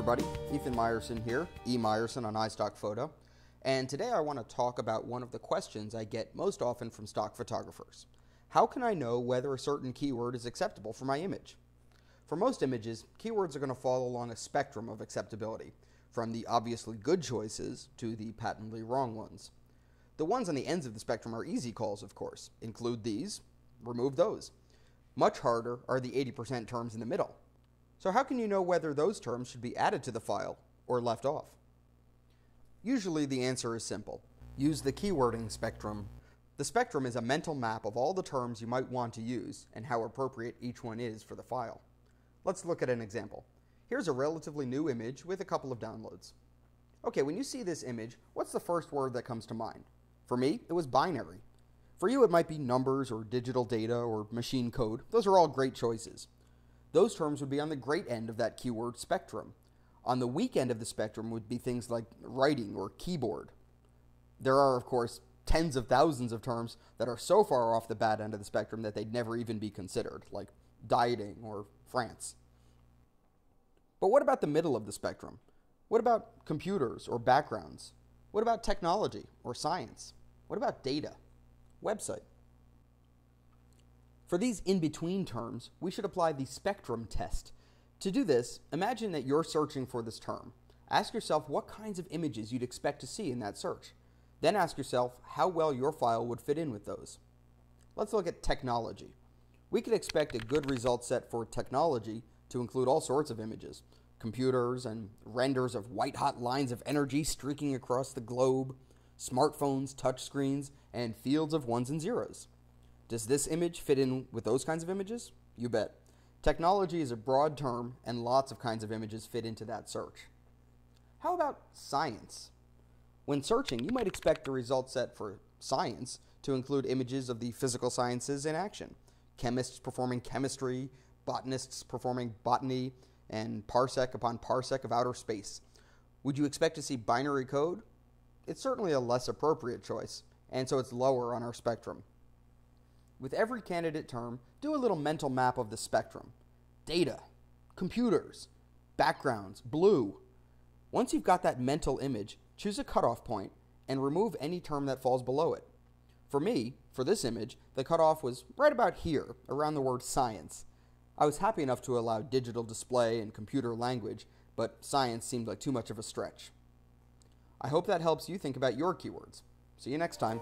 everybody, Ethan Meyerson here, E. Meyerson on iStock Photo, and today I want to talk about one of the questions I get most often from stock photographers. How can I know whether a certain keyword is acceptable for my image? For most images, keywords are going to fall along a spectrum of acceptability, from the obviously good choices to the patently wrong ones. The ones on the ends of the spectrum are easy calls, of course. Include these, remove those. Much harder are the 80% terms in the middle. So how can you know whether those terms should be added to the file or left off? Usually the answer is simple. Use the keywording spectrum. The spectrum is a mental map of all the terms you might want to use and how appropriate each one is for the file. Let's look at an example. Here's a relatively new image with a couple of downloads. Okay, when you see this image, what's the first word that comes to mind? For me, it was binary. For you, it might be numbers or digital data or machine code. Those are all great choices. Those terms would be on the great end of that keyword spectrum. On the weak end of the spectrum would be things like writing or keyboard. There are, of course, tens of thousands of terms that are so far off the bad end of the spectrum that they'd never even be considered, like dieting or France. But what about the middle of the spectrum? What about computers or backgrounds? What about technology or science? What about data? Website? For these in-between terms, we should apply the spectrum test. To do this, imagine that you're searching for this term. Ask yourself what kinds of images you'd expect to see in that search. Then ask yourself how well your file would fit in with those. Let's look at technology. We could expect a good result set for technology to include all sorts of images. Computers and renders of white-hot lines of energy streaking across the globe, smartphones, touchscreens, and fields of ones and zeros. Does this image fit in with those kinds of images? You bet. Technology is a broad term, and lots of kinds of images fit into that search. How about science? When searching, you might expect the result set for science to include images of the physical sciences in action. Chemists performing chemistry, botanists performing botany, and parsec upon parsec of outer space. Would you expect to see binary code? It's certainly a less appropriate choice, and so it's lower on our spectrum. With every candidate term, do a little mental map of the spectrum. Data, computers, backgrounds, blue. Once you've got that mental image, choose a cutoff point and remove any term that falls below it. For me, for this image, the cutoff was right about here, around the word science. I was happy enough to allow digital display and computer language, but science seemed like too much of a stretch. I hope that helps you think about your keywords. See you next time.